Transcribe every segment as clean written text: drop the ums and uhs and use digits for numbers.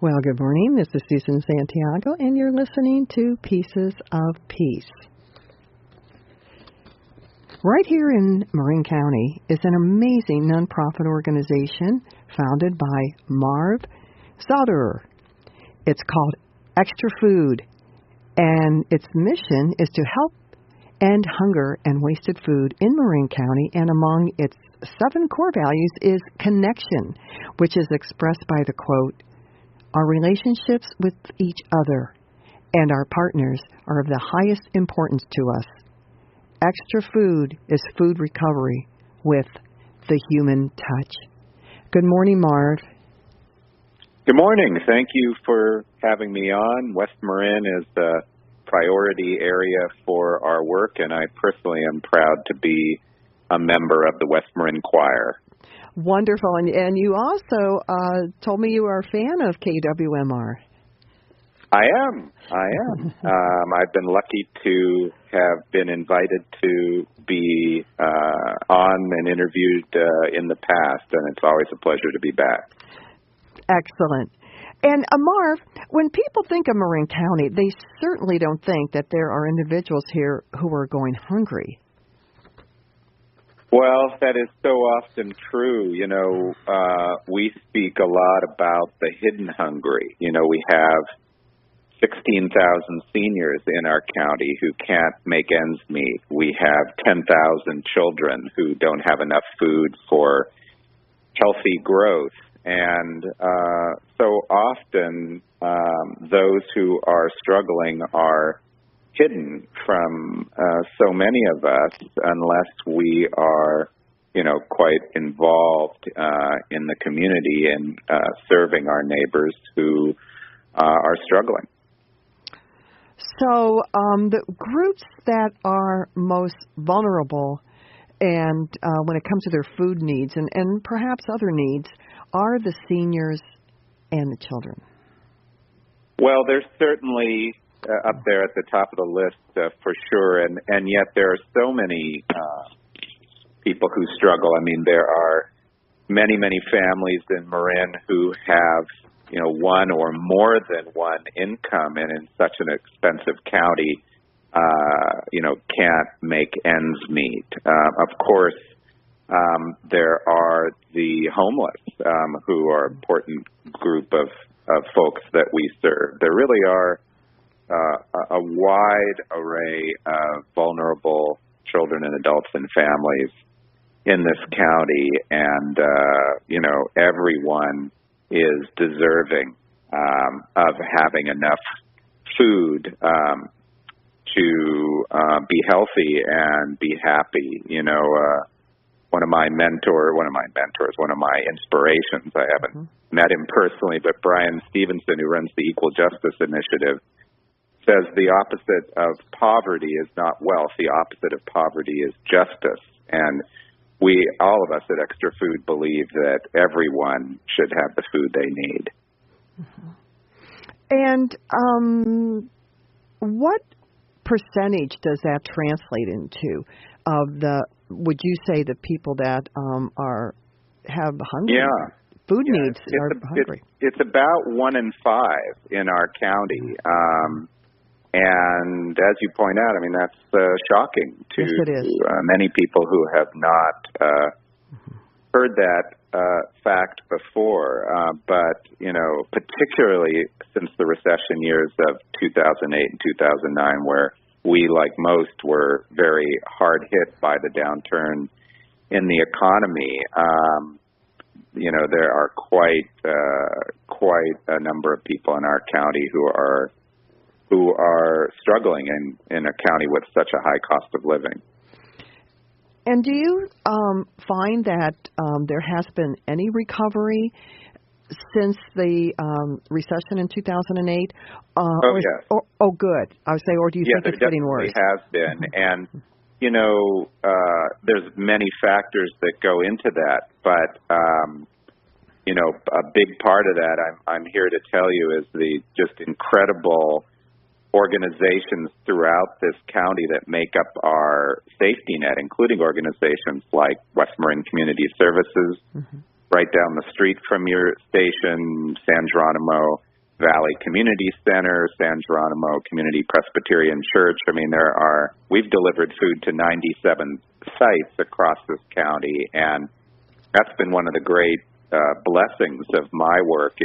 Well, good morning. This is Susan Santiago, and you're listening to Pieces of Peace. Right here in Marin County is an amazing nonprofit organization founded by Marv Zauderer. It's called ExtraFood, and its mission is to help end hunger and wasted food in Marin County, and among its 7 core values is connection, which is expressed by the quote, "Our relationships with each other and our partners are of the highest importance to us. Extra food is food recovery with the human touch." Good morning, Marv. Good morning. Thank you for having me on. West Marin is a priority area for our work, and I personally am proud to be a member of the West Marin Choir. Wonderful. And you also told me you are a fan of KWMR. I am. I've been lucky to have been invited to be on and interviewed in the past, and it's always a pleasure to be back. Excellent. And Marv, when people think of Marin County, they certainly don't think that there are individuals here who are going hungry. Well, that is so often true. We speak a lot about the hidden hungry. We have 16,000 seniors in our county who can't make ends meet. We have 10,000 children who don't have enough food for healthy growth. And so often those who are struggling are hidden from so many of us unless we are, quite involved in the community and serving our neighbors who are struggling. So the groups that are most vulnerable and when it comes to their food needs and perhaps other needs are the seniors and the children. Well, they're certainly up there at the top of the list for sure, and yet there are so many people who struggle. I mean, there are many families in Marin who have one or more than one income, and in such an expensive county, can't make ends meet. Of course, there are the homeless who are an important group of folks that we serve. There really are a wide array of vulnerable children and adults and families in this county, and everyone is deserving of having enough food to be healthy and be happy. One of my inspirations, I haven't met him personally, but Brian Stevenson, who runs the Equal Justice Initiative, says the opposite of poverty is not wealth. The opposite of poverty is justice. And all of us at Extra Food believe that everyone should have the food they need. And what percentage does that translate into of would you say the people that have hungry food needs are hungry? It's about 1 in 5 in our county. And as you point out, I mean, that's shocking to many people who have not heard that fact before. But, particularly since the recession years of 2008 and 2009, where we, like most, were very hard hit by the downturn in the economy, there are quite a number of people in our county who are struggling in a county with such a high cost of living. And do you find that there has been any recovery since the recession in 2008? Yes. Oh, good. I would say, or do you think it's getting worse? Yes, there definitely has been. And, there's many factors that go into that. But, a big part of that, I'm here to tell you, is the just incredible organizations throughout this county that make up our safety net, including organizations like West Marin Community Services, right down the street from your station, San Geronimo Valley Community Center, San Geronimo Community Presbyterian Church. I mean, we've delivered food to 97 sites across this county, and that's been one of the great blessings of my work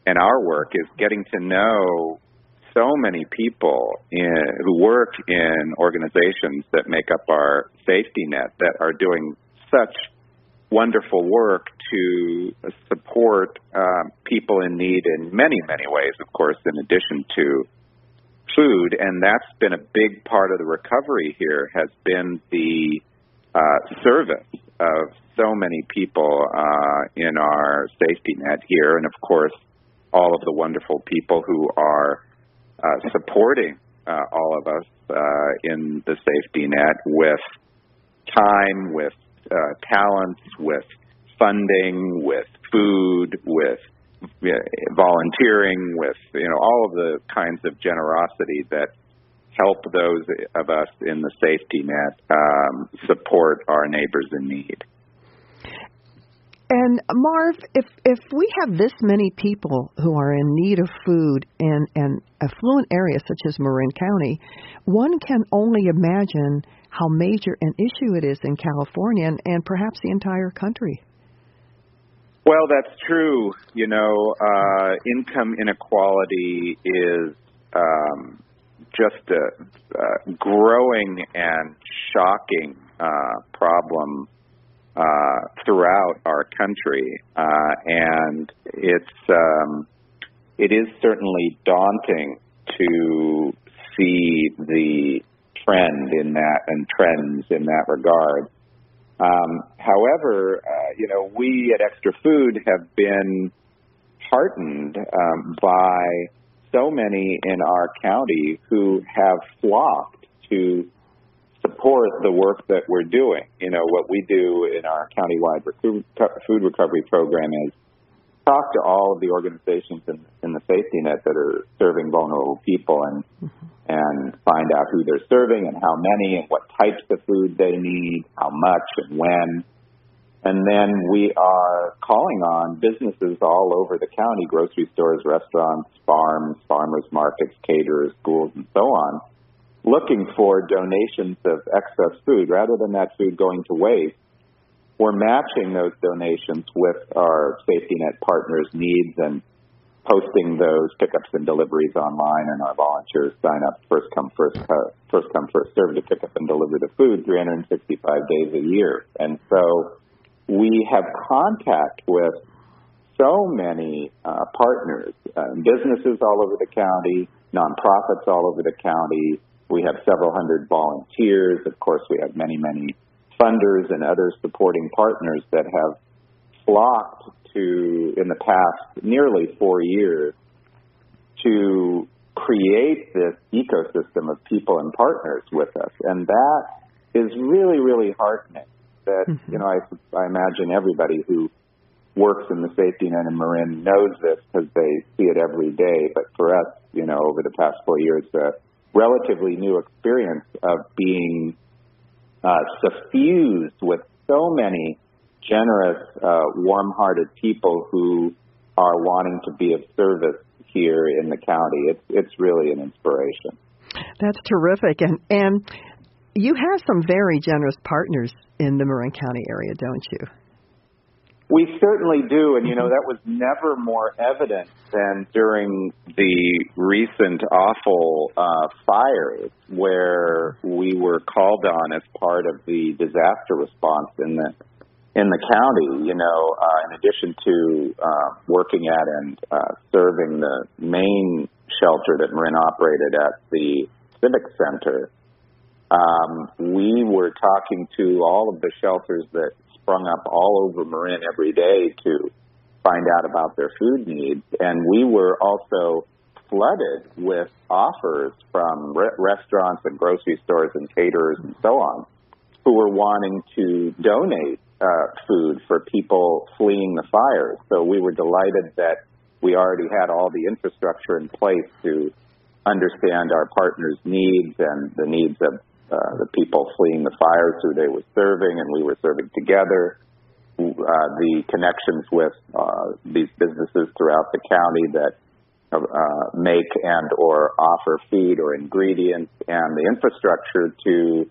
and our work is getting to know so many people who work in organizations that make up our safety net that are doing such wonderful work to support people in need in many, many ways, of course, in addition to food. And that's been a big part of the recovery here, has been the service of so many people in our safety net here. And, of course, all of the wonderful people who are supporting all of us in the safety net with time, with talents, with funding, with food, with volunteering, with all of the kinds of generosity that help those of us in the safety net support our neighbors in need. And Marv, if we have this many people who are in need of food in affluent areas such as Marin County, one can only imagine how major an issue it is in California and perhaps the entire country. Well, that's true. Income inequality is just a growing and shocking problem throughout our country, and it is certainly daunting to see the trend in that and trends in that regard. However, we at Extra Food have been heartened by so many in our county who have flocked to support the work that we're doing. What we do in our countywide food recovery program is talk to all of the organizations in the safety net that are serving vulnerable people and find out who they're serving and how many and what types of food they need, how much and when. And then we are calling on businesses all over the county, grocery stores, restaurants, farms, farmers markets, caterers, schools, and so on, looking for donations of excess food. Rather than that food going to waste, we're matching those donations with our safety net partners' needs and posting those pickups and deliveries online, and our volunteers sign up first come, first serve to pick up and deliver the food 365 days a year. And so we have contact with so many partners, businesses all over the county, nonprofits all over the county. We have several hundred volunteers. Of course, we have many, many funders and other supporting partners that have flocked to, in the past nearly 4 years, to create this ecosystem of people and partners with us. And that is really, really heartening. That, I imagine everybody who works in the safety net in Marin knows this because they see it every day. But for us, over the past 4 years, a relatively new experience of being suffused with so many generous, warm-hearted people who are wanting to be of service here in the county. It's really an inspiration. That's terrific. And you have some very generous partners in the Marin County area, don't you? We certainly do, and that was never more evident than during the recent awful fires where we were called on as part of the disaster response in the county. In addition to working at and serving the main shelter that Marin operated at the Civic Center, we were talking to all of the shelters that sprung up all over Marin every day to find out about their food needs. And we were also flooded with offers from restaurants and grocery stores and caterers and so on who were wanting to donate food for people fleeing the fires. So we were delighted that we already had all the infrastructure in place to understand our partners' needs and the needs of the people fleeing the fires who they were serving, and we were serving together. The connections with these businesses throughout the county that make and or offer food or ingredients, and the infrastructure to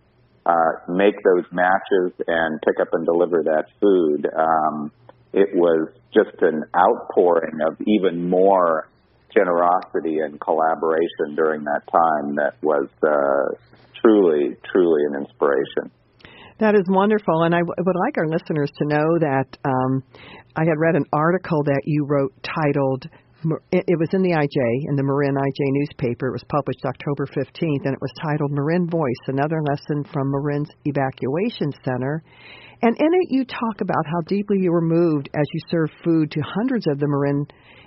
make those matches and pick up and deliver that food. It was just an outpouring of even more generosity and collaboration during that time that was truly, truly an inspiration. That is wonderful, and I would like our listeners to know that I had read an article that you wrote titled, it was in the IJ, in the Marin IJ newspaper. It was published October 15th, and it was titled Marin Voice, Another Lesson from Marin's Evacuation Center. And in it you talk about how deeply you were moved as you served food to hundreds of the Marin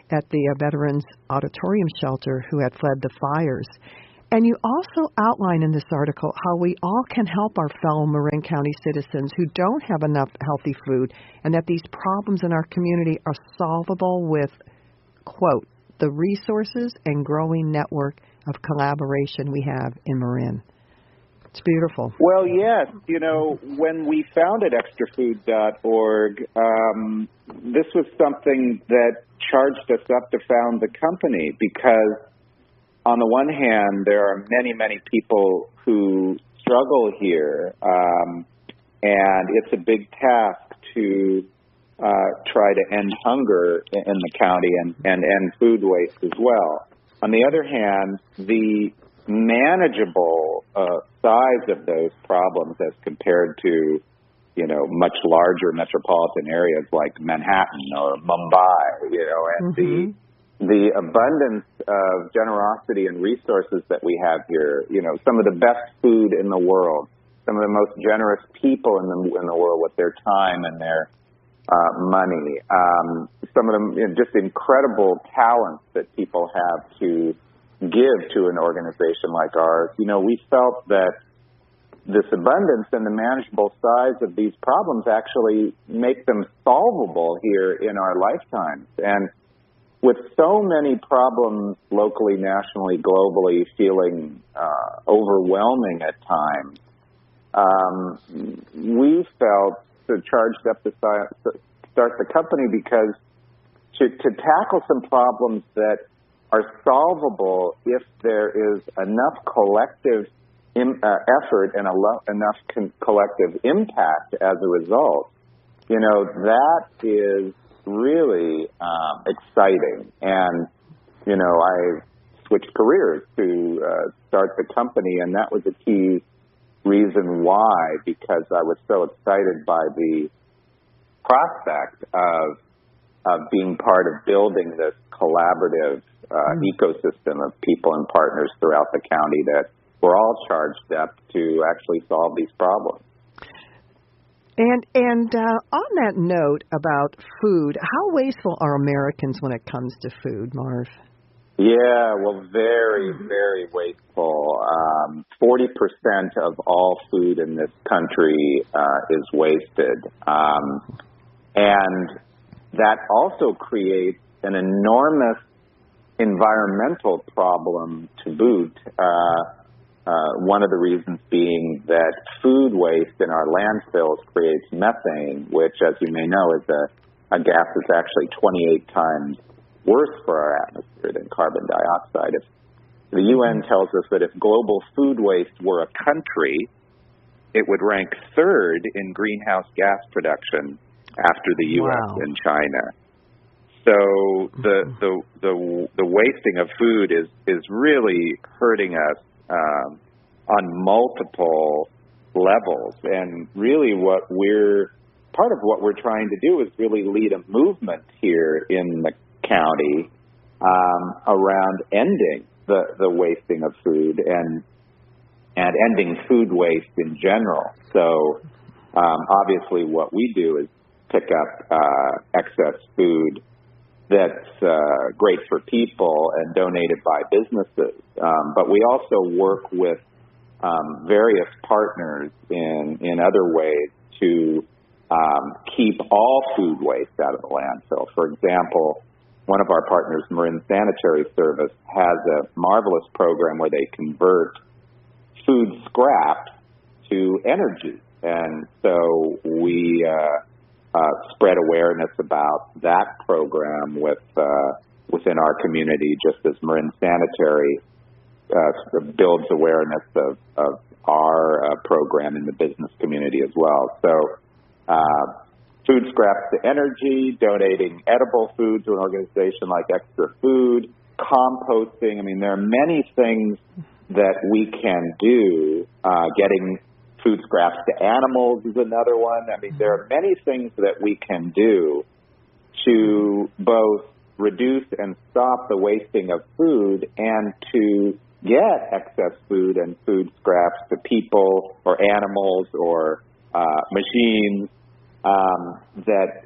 at the Veterans Auditorium Shelter who had fled the fires. And you also outline in this article how we all can help our fellow Marin County citizens who don't have enough healthy food, and that these problems in our community are solvable with, quote, the resources and growing network of collaboration we have in Marin. It's beautiful. Well, yes. You know, when we founded ExtraFood.org, this was something that charged us up to found the company because, on the one hand, there are many, many people who struggle here, and it's a big task to try to end hunger in the county and end food waste as well. On the other hand, the manageable size of those problems as compared to, you know, much larger metropolitan areas like Manhattan or Mumbai, you know, and the abundance of generosity and resources that we have here, you know, some of the best food in the world, some of the most generous people in the world with their time and their money, some of them, you know, just incredible talents that people have to give to an organization like ours. You know, we felt that this abundance and the manageable size of these problems actually make them solvable here in our lifetimes. And with so many problems locally, nationally, globally feeling overwhelming at times, we felt charged up to start the company because to tackle some problems that are solvable if there is enough collective effort and enough collective impact as a result, you know, that is really exciting. And, you know, I switched careers to start the company, and that was a key reason why, because I was so excited by the prospect of being part of building this collaborative ecosystem of people and partners throughout the county that we're all charged up to actually solve these problems. And on that note about food, how wasteful are Americans when it comes to food, Marv? Yeah, well, very, very wasteful. 40% of all food in this country is wasted. And that also creates an enormous environmental problem to boot. One of the reasons being that food waste in our landfills creates methane, which, as you may know, is a gas that's actually 28 times worse for our atmosphere than carbon dioxide. If the UN tells us that if global food waste were a country, it would rank third in greenhouse gas production after the U.S. and China. So the wasting of food is really hurting us on multiple levels. And really part of what we're trying to do is really lead a movement here in the county around ending the wasting of food and ending food waste in general. So obviously what we do is pick up excess food that's great for people and donated by businesses. But we also work with various partners in other ways to keep all food waste out of the landfill. For example, one of our partners, Marin Sanitary Service, has a marvelous program where they convert food scraps to energy. And so we spread awareness about that program with within our community, just as Marin Sanitary builds awareness of our program in the business community as well. So food scraps to energy, donating edible food to an organization like Extra Food, composting. I mean, there are many things that we can do. Getting food scraps to animals is another one. I mean, there are many things that we can do to both reduce and stop the wasting of food and to get excess food and food scraps to people or animals or machines that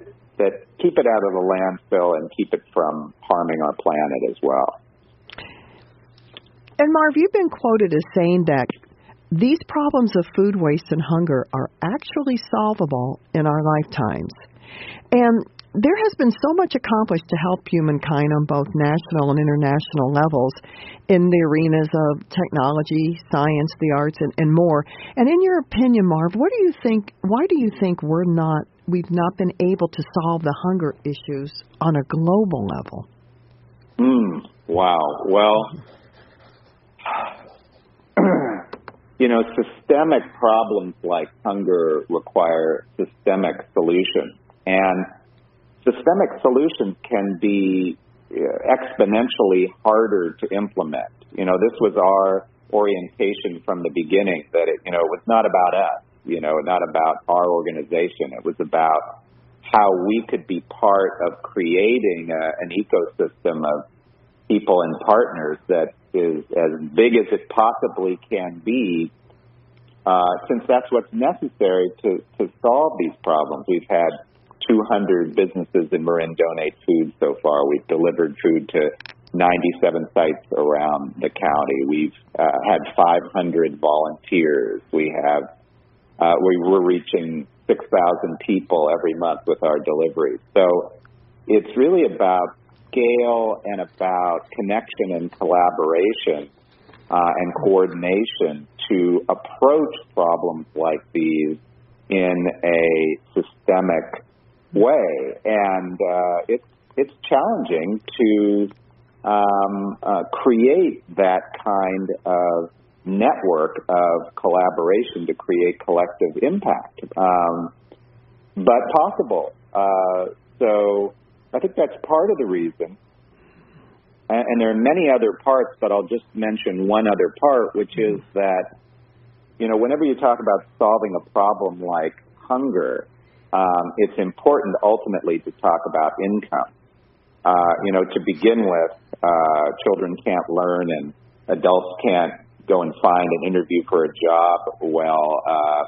keep it out of the landfill and keep it from harming our planet as well. And Marv, you've been quoted as saying that these problems of food waste and hunger are actually solvable in our lifetimes. And there has been so much accomplished to help humankind on both national and international levels in the arenas of technology, science, the arts, and more. And in your opinion, Marv, why do you think we've not been able to solve the hunger issues on a global level? Wow. Well, systemic problems like hunger require systemic solutions. And systemic solutions can be exponentially harder to implement. This was our orientation from the beginning, that it was not about us, not about our organization. It was about how we could be part of creating an ecosystem of people and partners that is as big as it possibly can be, since that's what's necessary to solve these problems. We've had 200 businesses in Marin donate food so far. We've delivered food to 97 sites around the county. We've had 500 volunteers. We're reaching 6,000 people every month with our deliveries. So it's really about scale and about connection and collaboration and coordination to approach problems like these in a systemic way. And it's challenging to create that kind of network of collaboration to create collective impact, but possible. So I think that's part of the reason. And there are many other parts, but I'll just mention one other part, which is that, whenever you talk about solving a problem like hunger, it's important ultimately to talk about income. To begin with, children can't learn and adults can't go and find an interview for a job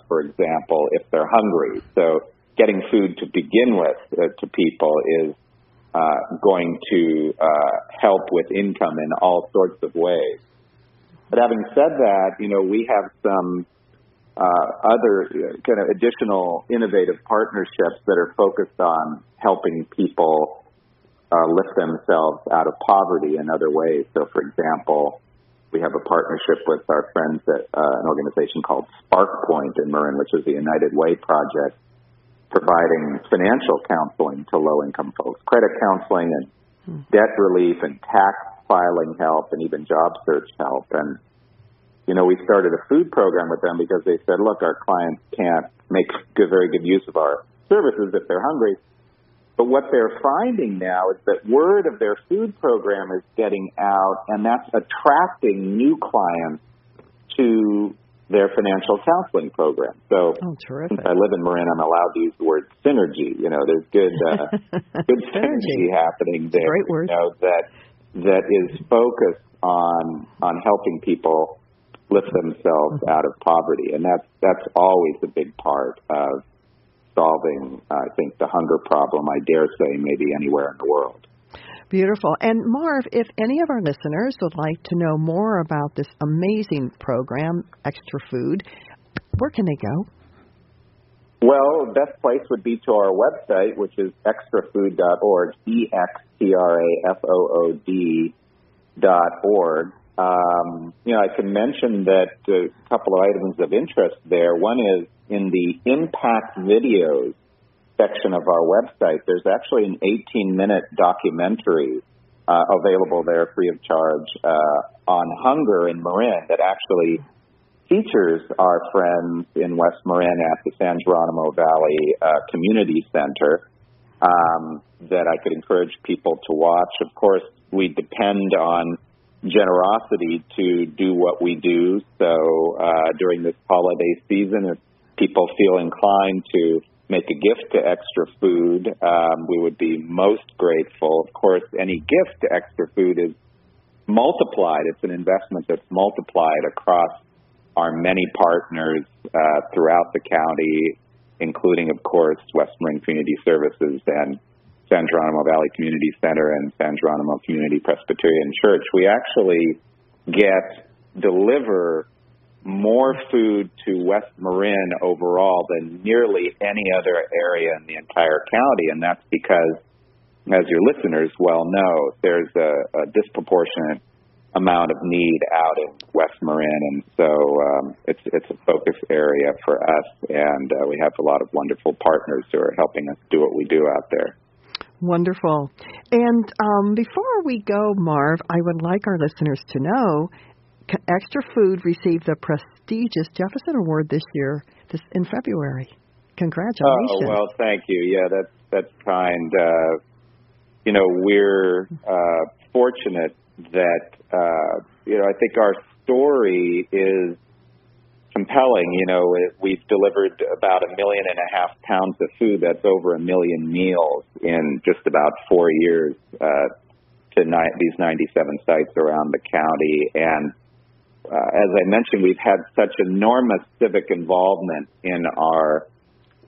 for example, if they're hungry. So getting food to begin with to people is going to help with income in all sorts of ways. But having said that, we have some other kind of additional innovative partnerships that are focused on helping people lift themselves out of poverty in other ways. So, for example, we have a partnership with our friends at an organization called SparkPoint in Marin, which is the United Way project, providing financial counseling to low-income folks, credit counseling and debt relief and tax filing help and even job search help. And, we started a food program with them because they said, look, our clients can't make very good use of our services if they're hungry. But what they're finding now is that word of their food program is getting out, and that's attracting new clients to their financial counseling program. So since I live in Marin, I'm allowed to use the word synergy. There's good synergy happening there. Great word. That is focused on helping people lift themselves out of poverty, and that's always a big part of solving, I think, the hunger problem, I dare say, maybe anywhere in the world. Beautiful. And Marv, if any of our listeners would like to know more about this amazing program, Extra Food, where can they go? Well, the best place would be to our website, which is ExtraFood.org, ExtraFood.org. I can mention that a couple of items of interest there. One is in the Impact Videos section of our website, there's actually an 18-minute documentary available there free of charge on hunger in Marin that actually features our friends in West Marin at the San Geronimo Valley Community Center that I could encourage people to watch. Of course, we depend on generosity to do what we do. So during this holiday season, if people feel inclined to make a gift to Extra Food, we would be most grateful. Of course, any gift to Extra Food is multiplied. It's an investment that's multiplied across our many partners throughout the county, including, of course, West Marin Community Services and San Geronimo Valley Community Center and San Geronimo Community Presbyterian Church. We actually deliver more food to West Marin overall than nearly any other area in the entire county, and that's because, as your listeners well know, there's a disproportionate amount of need out in West Marin, and so it's a focus area for us, and we have a lot of wonderful partners who are helping us do what we do out there. Wonderful. And before we go, Marv, I would like our listeners to know Extra Food received the prestigious Jefferson Award this year, in February. Congratulations. Oh, well, thank you. Yeah, that's kind. We're fortunate that, I think our story is compelling. We've delivered about 1.5 million pounds of food. That's over 1 million meals in just about 4 years to these 97 sites around the county. And as I mentioned, we've had such enormous civic involvement in our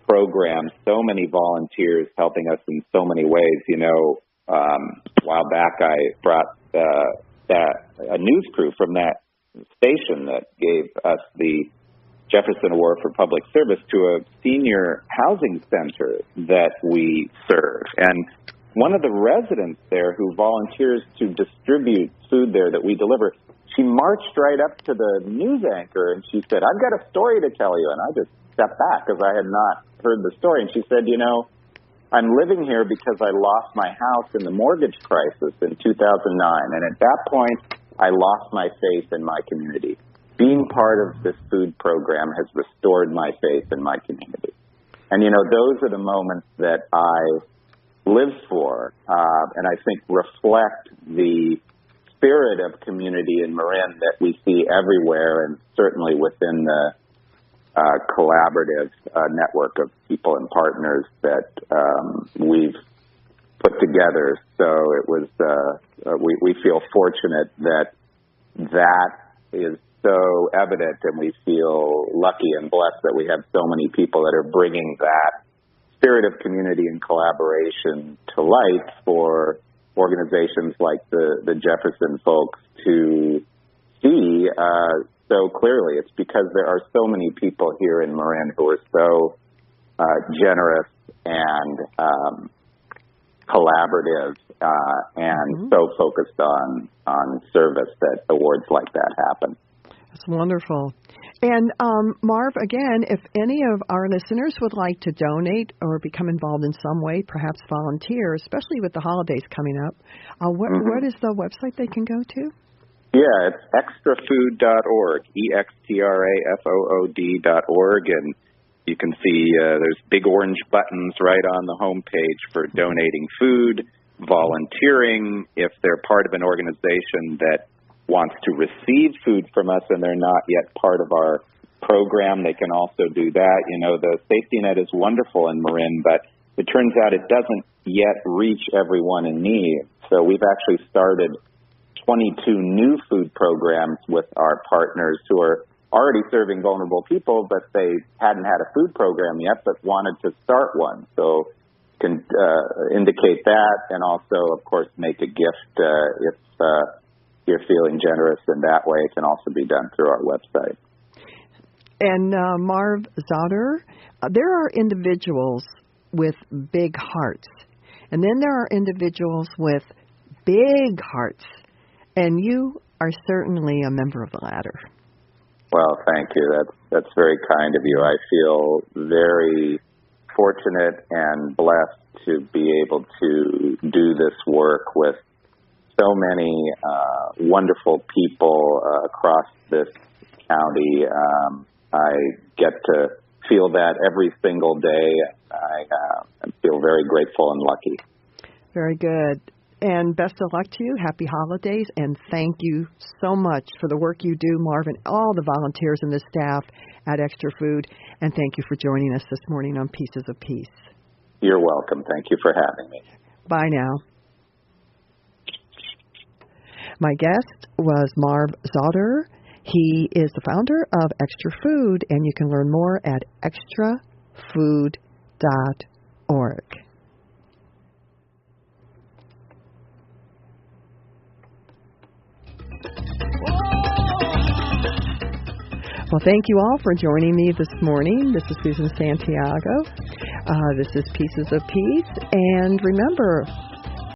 program, so many volunteers helping us in so many ways. A while back I brought a news crew from that station that gave us the Jefferson Award for Public Service to a senior housing center that we serve. And one of the residents there who volunteers to distribute food there that we deliver, she marched right up to the news anchor and she said, "I've got a story to tell you." And I just stepped back because I had not heard the story. And she said, "I'm living here because I lost my house in the mortgage crisis in 2009. And at that point, I lost my faith in my community. Being part of this food program has restored my faith in my community." And, those are the moments that I live for and I think reflect the spirit of community in Marin that we see everywhere and certainly within the collaborative network of people and partners that we've put together. So it was we feel fortunate that is so evident, and we feel lucky and blessed that we have so many people that are bringing that spirit of community and collaboration to light for organizations like the Jefferson folks to see so clearly. It's because there are so many people here in Marin who are so generous and collaborative and so focused on service that awards like that happen. That's wonderful. And Marv, again, if any of our listeners would like to donate or become involved in some way, perhaps volunteer, especially with the holidays coming up, what is the website they can go to? Yeah, it's ExtraFood.org, ExtraFood.org, and you can see there's big orange buttons right on the homepage for donating food, volunteering. If they're part of an organization that wants to receive food from us and they're not yet part of our program, they can also do that. The safety net is wonderful in Marin, but it turns out it doesn't yet reach everyone in need. So we've actually started 22 new food programs with our partners who are already serving vulnerable people, but they hadn't had a food program yet, but wanted to start one. So can indicate that, and also, of course, make a gift if you're feeling generous in that way. It can also be done through our website. And Marv Zotter, there are individuals with big hearts, and then there are individuals with big hearts, and you are certainly a member of the latter. Well, thank you. That's very kind of you. I feel very fortunate and blessed to be able to do this work with so many wonderful people across this county. I get to feel that every single day. I feel very grateful and lucky. Very good. And best of luck to you. Happy holidays. And thank you so much for the work you do, Marvin, all the volunteers and the staff at Extra Food. And thank you for joining us this morning on Pieces of Peace. You're welcome. Thank you for having me. Bye now. My guest was Marv Zauderer. He is the founder of Extra Food, and you can learn more at ExtraFood.org. Well, thank you all for joining me this morning. This is Susan Santiago. This is Pieces of Peace. And remember,